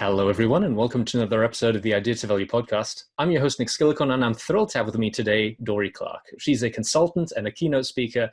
Hello, everyone, and welcome to another episode of the Idea to Value podcast. I'm your host, Nick Skillicorn, and I'm thrilled to have with me today Dorie Clark. She's a consultant and a keynote speaker.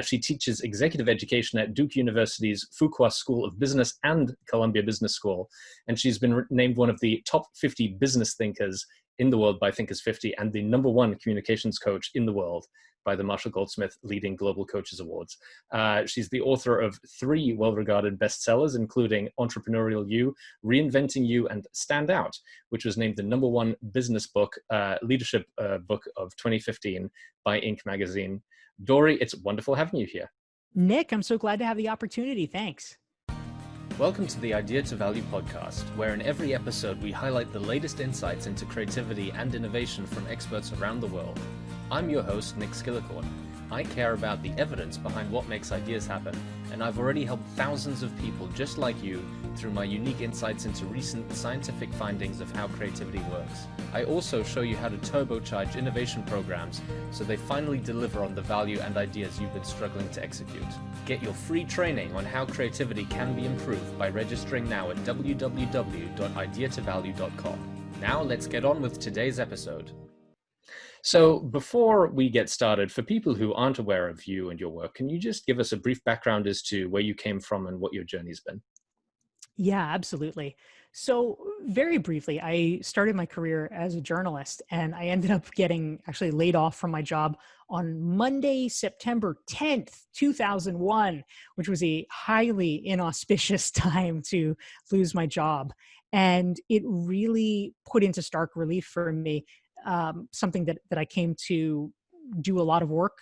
She teaches executive education at Duke University's Fuqua School of Business and Columbia Business School. And she's been named one of the top 50 business thinkers in the world by Thinkers 50 and the #1 communications coach in the world by the Marshall Goldsmith Leading Global Coaches Awards. She's the author of 3 well-regarded bestsellers, including Entrepreneurial You, Reinventing You, and Stand Out, which was named the #1 business book, leadership book of 2015 by Inc. magazine. Dorie, it's wonderful having you here. Nick, I'm so glad to have the opportunity. Thanks. Welcome to the Idea to Value podcast, where in every episode we highlight the latest insights into creativity and innovation from experts around the world. I'm your host, Nick Skillicorn. I care about the evidence behind what makes ideas happen, and I've already helped thousands of people just like you through my unique insights into recent scientific findings of how creativity works. I also show you how to turbocharge innovation programs so they finally deliver on the value and ideas you've been struggling to execute. Get your free training on how creativity can be improved by registering now at www.ideatovalue.com. Now let's get on with today's episode. So before we get started, for people who aren't aware of you and your work, can you just give us a brief background as to where you came from and what your journey's been? Yeah, absolutely. So very briefly, I started my career as a journalist, and I ended up getting actually laid off from my job on Monday, September 10th, 2001, which was a highly inauspicious time to lose my job. And it really put into stark relief for me something that I came to do a lot of work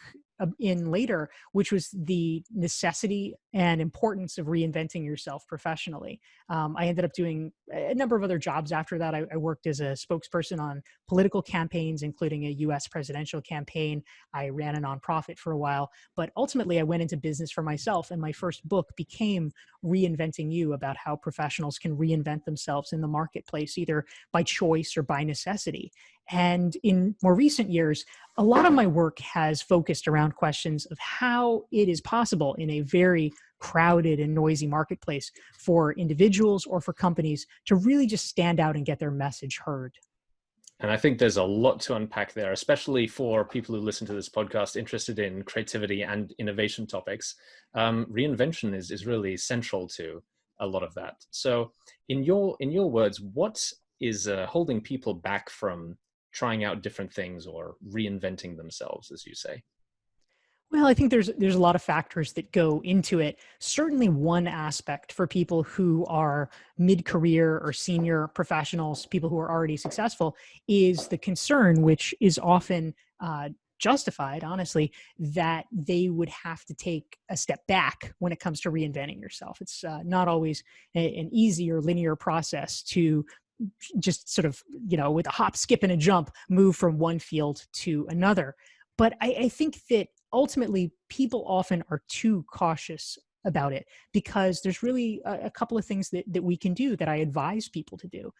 in later, which was the necessity and importance of reinventing yourself professionally. I ended up doing a number of other jobs after that. I worked as a spokesperson on political campaigns, including a US presidential campaign. I ran a nonprofit for a while, but ultimately I went into business for myself. And my first book became Reinventing You, about how professionals can reinvent themselves in the marketplace, either by choice or by necessity. And in more recent years, a lot of my work has focused around questions of how it is possible in a very crowded and noisy marketplace for individuals or for companies to really just stand out and get their message heard. And I think there's a lot to unpack there, especially for people who listen to this podcast interested in creativity and innovation topics. Reinvention is really central to a lot of that. So in your words, what is holding people back from trying out different things or reinventing themselves, as you say? Well, I think there's a lot of factors that go into it. Certainly one aspect for people who are mid-career or senior professionals, people who are already successful, is the concern, which is often justified, honestly, that they would have to take a step back when it comes to reinventing yourself. It's not always an easy or linear process to just sort of, with a hop, skip, and a jump, move from one field to another. But I think that ultimately people often are too cautious about it, because there's really a couple of things that we can do that I advise people to do.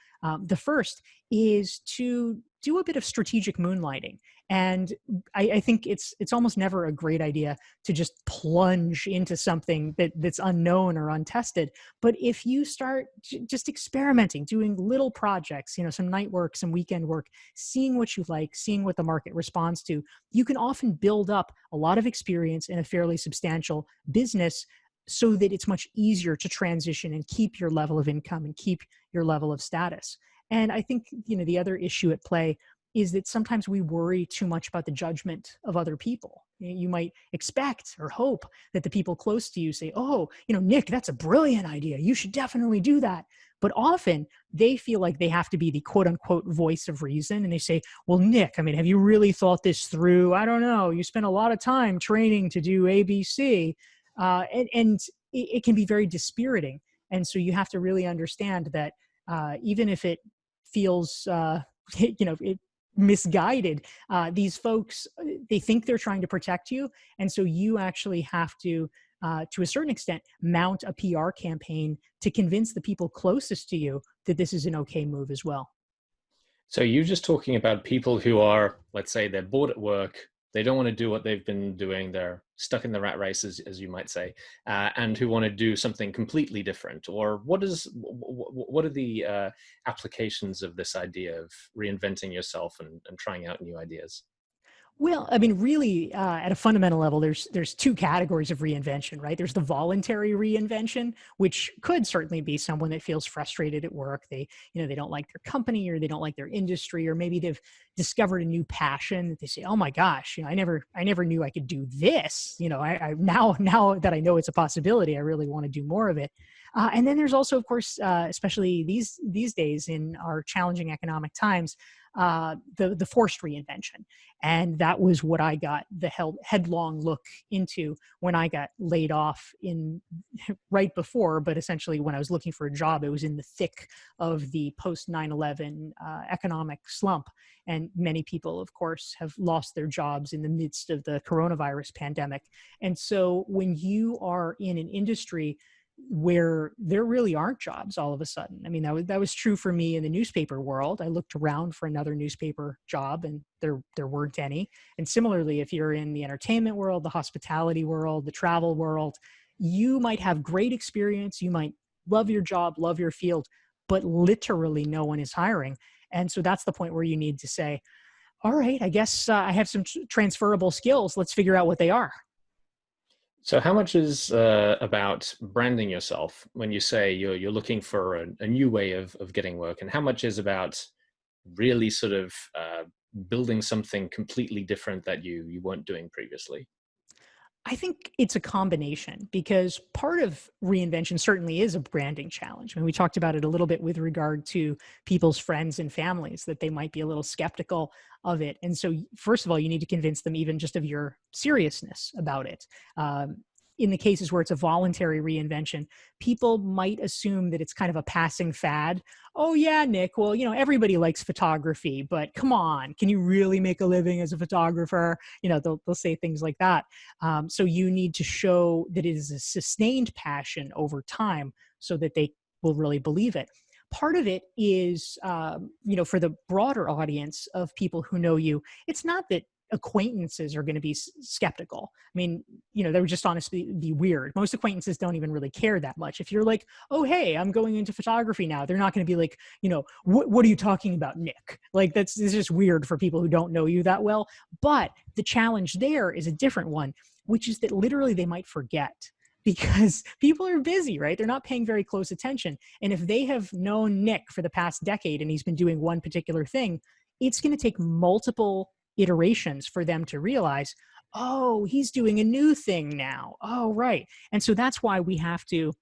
The first is to do a bit of strategic moonlighting. And I think it's almost never a great idea to just plunge into something that's unknown or untested. But if you start just experimenting, doing little projects, some night work, some weekend work, seeing what you like, seeing what the market responds to, you can often build up a lot of experience in a fairly substantial business, so that it's much easier to transition and keep your level of income and keep your level of status. And I think, the other issue at play is that sometimes we worry too much about the judgment of other people. You might expect or hope that the people close to you say, oh, Nick, that's a brilliant idea. You should definitely do that. But often they feel like they have to be the quote unquote voice of reason. And they say, well, Nick, have you really thought this through? I don't know. You spent a lot of time training to do ABC. And it can be very dispiriting. And so you have to really understand that even if it feels, misguided, these folks, they think they're trying to protect you. And so you actually have to a certain extent, mount a PR campaign to convince the people closest to you that this is an okay move as well. So you're just talking about people who are, let's say they're bored at work, They don't want to do what they've been doing. They're stuck in the rat race, as you might say, and who want to do something completely different? Or what are the applications of this idea of reinventing yourself and trying out new ideas? Well, I mean, really, at a fundamental level, there's two categories of reinvention, right? There's the voluntary reinvention, which could certainly be someone that feels frustrated at work. They don't like their company, or they don't like their industry, or maybe they've discovered a new passion that they say, "Oh my gosh, I never knew I could do this." Now that I know it's a possibility, I really want to do more of it. And then there's also, of course, especially these days in our challenging economic times, the forced reinvention. And that was what I got the headlong look into when I got laid off in right before, but essentially when I was looking for a job, it was in the thick of the post 9/11 economic slump. And many people, of course, have lost their jobs in the midst of the coronavirus pandemic. And so when you are in an industry where there really aren't jobs all of a sudden. I mean, that was true for me in the newspaper world. I looked around for another newspaper job and there weren't any. And similarly, if you're in the entertainment world, the hospitality world, the travel world, you might have great experience, you might love your job, love your field, but literally no one is hiring. And so that's the point where you need to say, all right, I guess I have some transferable skills. Let's figure out what they are. So how much is about branding yourself when you say you're looking for a new way of getting work, and how much is about really sort of building something completely different that you weren't doing previously? I think it's a combination, because part of reinvention certainly is a branding challenge. I mean, we talked about it a little bit with regard to people's friends and families, that they might be a little skeptical of it. And so, first of all, you need to convince them even just of your seriousness about it. In the cases where it's a voluntary reinvention, people might assume that it's kind of a passing fad. Oh, yeah, Nick. Well, everybody likes photography, but come on, can you really make a living as a photographer? They'll say things like that. So you need to show that it is a sustained passion over time so that they will really believe it. Part of it is, for the broader audience of people who know you, it's not that acquaintances are going to be skeptical. I mean, they would just honestly be weird. Most acquaintances don't even really care that much. If you're like, oh, hey, I'm going into photography now, they're not going to be like, what are you talking about, Nick? Like, it's just weird for people who don't know you that well. But the challenge there is a different one, which is that literally they might forget, because people are busy, right? They're not paying very close attention. And if they have known Nick for the past decade and he's been doing one particular thing, it's going to take multiple iterations for them to realize, oh, he's doing a new thing now. Oh, right. And so that's why we have to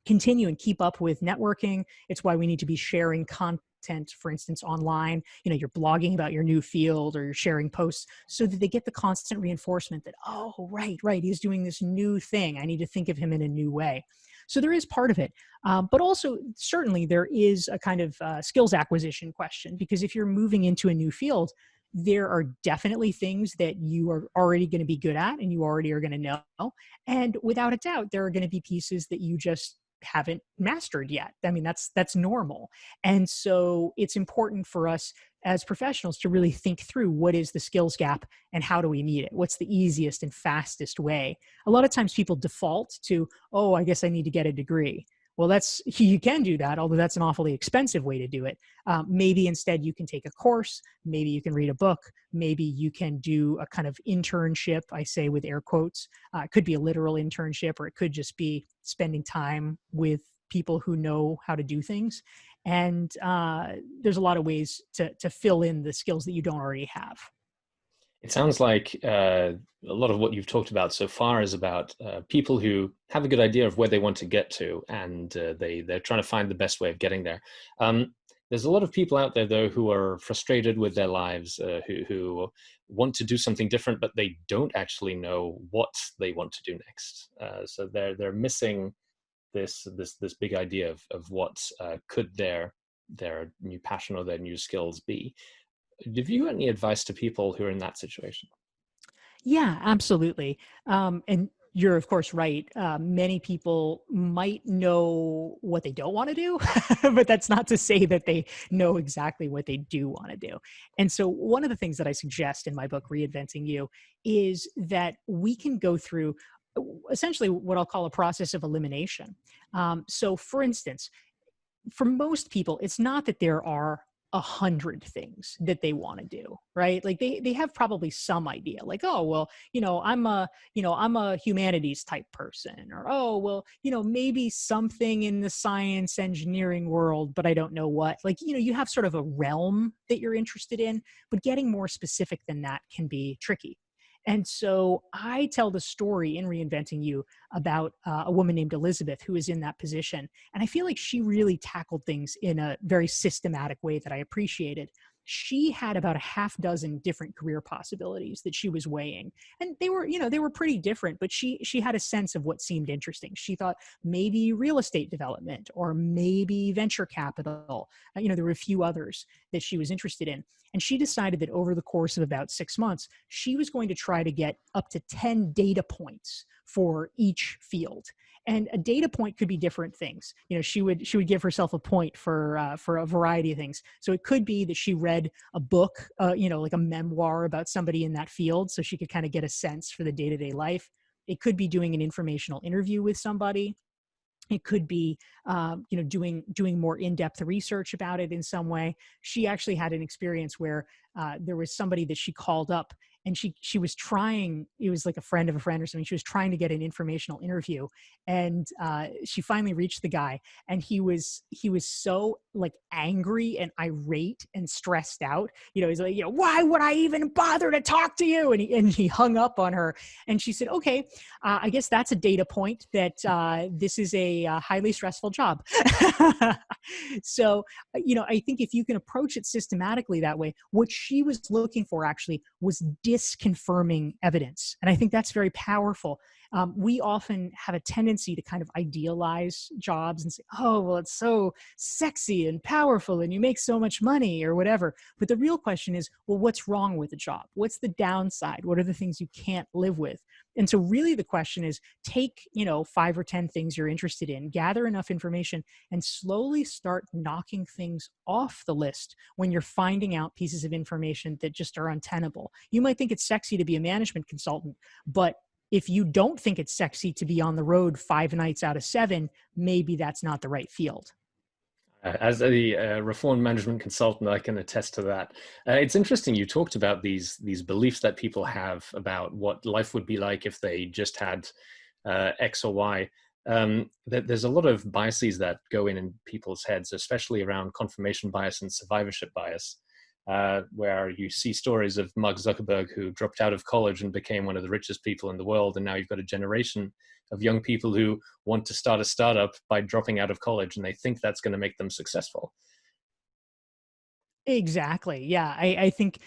continue and keep up with networking. It's why we need to be sharing content, for instance, online. You're blogging about your new field, or you're sharing posts, so that they get the constant reinforcement that, oh, right, he's doing this new thing. I need to think of him in a new way. So there is part of it. But also, certainly, there is a kind of skills acquisition question, because if you're moving into a new field, there are definitely things that you are already going to be good at and you already are going to know. And without a doubt, there are going to be pieces that you just haven't mastered yet. I mean, that's normal. And so it's important for us as professionals to really think through, what is the skills gap and how do we meet it? What's the easiest and fastest way? A lot of times people default to, oh, I guess I need to get a degree. Well, you can do that, although that's an awfully expensive way to do it. Maybe instead you can take a course, maybe you can read a book, maybe you can do a kind of internship, I say with air quotes. It could be a literal internship, or it could just be spending time with people who know how to do things. And there's a lot of ways to fill in the skills that you don't already have. It sounds like a lot of what you've talked about so far is about people who have a good idea of where they want to get to, and they're trying to find the best way of getting there. There's a lot of people out there, though, who are frustrated with their lives, who want to do something different, but they don't actually know what they want to do next. So they're missing this big idea of what could their new passion or their new skills be. Have you got any advice to people who are in that situation? Yeah, absolutely. And you're of course right. Many people might know what they don't want to do, but that's not to say that they know exactly what they do want to do. And so one of the things that I suggest in my book, Reinventing You, is that we can go through essentially what I'll call a process of elimination. So for instance, for most people, it's not that there are 100 things that they want to do, right? Like they have probably some idea, like, oh, well, I'm a humanities type person, or oh, well, maybe something in the science engineering world, but I don't know what. Like, you have sort of a realm that you're interested in, but getting more specific than that can be tricky. And so I tell the story in Reinventing You about a woman named Elizabeth who is in that position. And I feel like she really tackled things in a very systematic way that I appreciated. She had about a half dozen different career possibilities that she was weighing. And they were pretty different, but she had a sense of what seemed interesting. She thought maybe real estate development or maybe venture capital. There were a few others that she was interested in. And she decided that over the course of about 6 months, she was going to try to get up to 10 data points for each field. And a data point could be different things. She would give herself a point for a variety of things. So it could be that she read a book, like a memoir about somebody in that field, so she could kind of get a sense for the day-to-day life. It could be doing an informational interview with somebody. It could be, doing more in-depth research about it in some way. She actually had an experience where there was somebody that she called up, and she was trying. It was like a friend of a friend or something. She was trying to get an informational interview, and she finally reached the guy, and he was so like angry and irate and stressed out. He's like, why would I even bother to talk to you? And he hung up on her, and she said, okay, I guess that's a data point that this is a highly stressful job. So, I think if you can approach it systematically that way, what she was looking for actually was disconfirming evidence. And I think that's very powerful. We often have a tendency to kind of idealize jobs and say, oh, well, it's so sexy and powerful and you make so much money or whatever. But the real question is, well, what's wrong with the job? What's the downside? What are the things you can't live with? And so really the question is, take, 5 or 10 things you're interested in, gather enough information, and slowly start knocking things off the list when you're finding out pieces of information that just are untenable. You might think it's sexy to be a management consultant, but if you don't think it's sexy to be on the road 5 nights out of 7, maybe that's not the right field. As a reformed management consultant, I can attest to that. It's interesting you talked about these beliefs that people have about what life would be like if they just had X or Y. There's a lot of biases that go in people's heads, especially around confirmation bias and survivorship bias, where you see stories of Mark Zuckerberg, who dropped out of college and became one of the richest people in the world. And now you've got a generation of young people who want to start a startup by dropping out of college, and they think that's going to make them successful. Exactly. Yeah. I think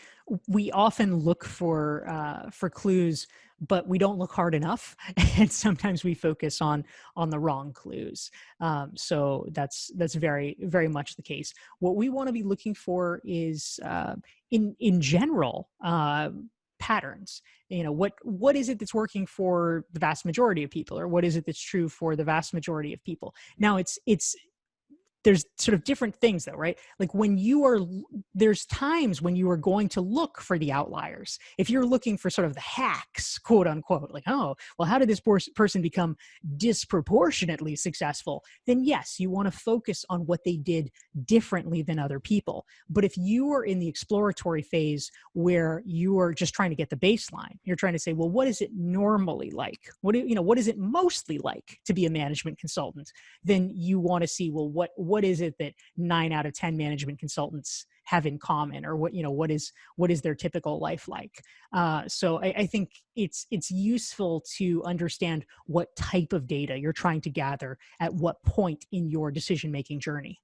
we often look for clues, but we don't look hard enough. And sometimes we focus on the wrong clues. So that's very, very much the case. What we want to be looking for is in general, patterns. What is it that's working for the vast majority of people, or what is it that's true for the vast majority of people? Now it's there's sort of different things though, right? Like there's times when you are going to look for the outliers. If you're looking for sort of the hacks, quote unquote, like, oh, well, how did this person become disproportionately successful? Then yes, you want to focus on what they did differently than other people. But if you are in the exploratory phase where you are just trying to get the baseline, you're trying to say, well, what is it normally like? What is it mostly like to be a management consultant? Then you want to see, well, what is it that 9 out of 10 management consultants have in common, or what is their typical life like? So I think it's useful to understand what type of data you're trying to gather at what point in your decision-making journey.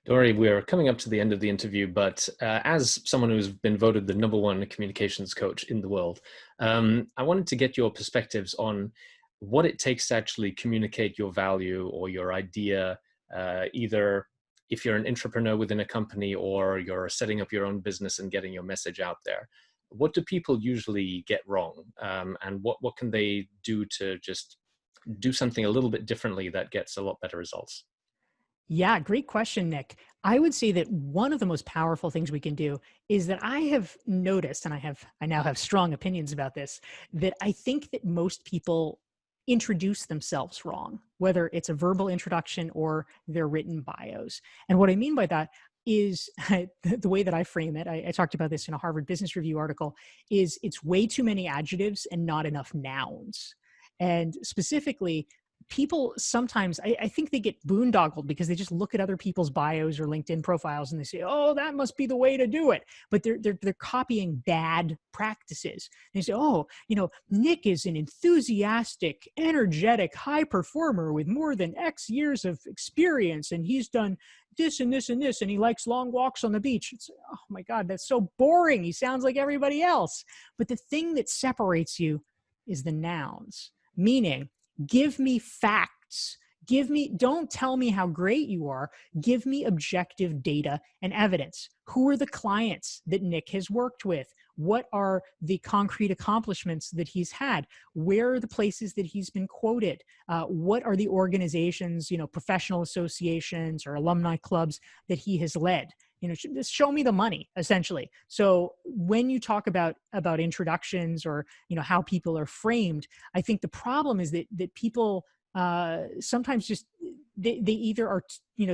Dorie, we're coming up to the end of the interview, but as someone who's been voted the #1 communications coach in the world, I wanted to get your perspectives on what it takes to actually communicate your value or your idea, either if you're an entrepreneur within a company or you're setting up your own business and getting your message out there. what do people usually get wrong? And what can they do to just do something a little bit differently that gets a lot better results? Yeah, great question, Nick. I would say that one of the most powerful things we can do is that I have noticed, and I now have strong opinions about this, that I think that most people introduce themselves wrong, whether it's a verbal introduction or their written bios. And what I mean by that is the way that I frame it, I talked about this in a Harvard Business Review article, is it's way too many adjectives and not enough nouns. And specifically, people sometimes, I think they get boondoggled because they just look at other people's bios or LinkedIn profiles and they say, oh, that must be the way to do it. But they're copying bad practices. They say, oh, Nick is an enthusiastic, energetic, high performer with more than X years of experience, and he's done this and this and this, and he likes long walks on the beach. It's, oh my God, that's so boring. He sounds like everybody else. But the thing that separates you is the nouns, meaning give me facts. Don't tell me how great you are. Give me objective data and evidence. Who are the clients that Nick has worked with? What are the concrete accomplishments that he's had? Where are the places that he's been quoted? What are the organizations, professional associations or alumni clubs that he has led? Just show me the money, essentially. So when you talk about introductions or, how people are framed, I think the problem is that people sometimes just, they either are,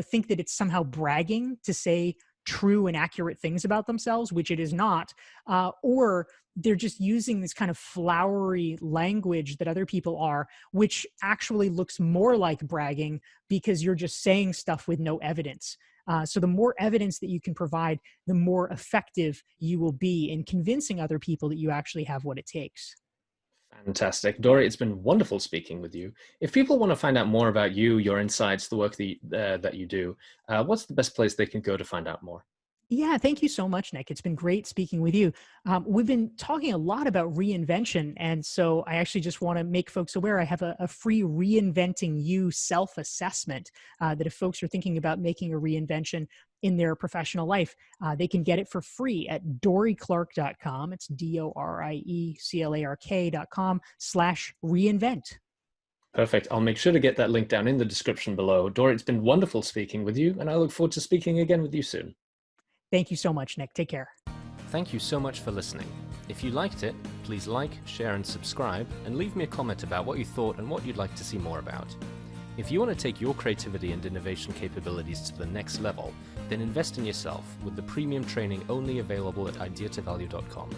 think that it's somehow bragging to say true and accurate things about themselves, which it is not, or they're just using this kind of flowery language that other people are, which actually looks more like bragging because you're just saying stuff with no evidence. So the more evidence that you can provide, the more effective you will be in convincing other people that you actually have what it takes. Fantastic. Dorie, it's been wonderful speaking with you. If people want to find out more about you, your insights, the work that you do, what's the best place they can go to find out more? Yeah, thank you so much, Nick. It's been great speaking with you. We've been talking a lot about reinvention. And so I actually just want to make folks aware I have a free Reinventing You self-assessment that if folks are thinking about making a reinvention in their professional life, they can get it for free at dorieclark.com. It's DORIECLARK.com/reinvent. Perfect. I'll make sure to get that link down in the description below. Dorie, it's been wonderful speaking with you, and I look forward to speaking again with you soon. Thank you so much, Nick. Take care. Thank you so much for listening. If you liked it, please like, share, and subscribe, and leave me a comment about what you thought and what you'd like to see more about. If you want to take your creativity and innovation capabilities to the next level, then invest in yourself with the premium training only available at ideatovalue.com.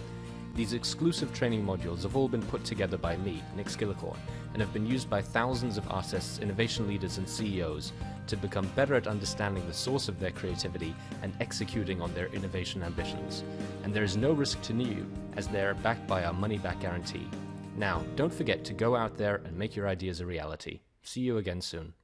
These exclusive training modules have all been put together by me, Nick Skillicorn, and have been used by thousands of artists, innovation leaders, and CEOs to become better at understanding the source of their creativity and executing on their innovation ambitions. And there is no risk to you, as they are backed by our money-back guarantee. Now, don't forget to go out there and make your ideas a reality. See you again soon.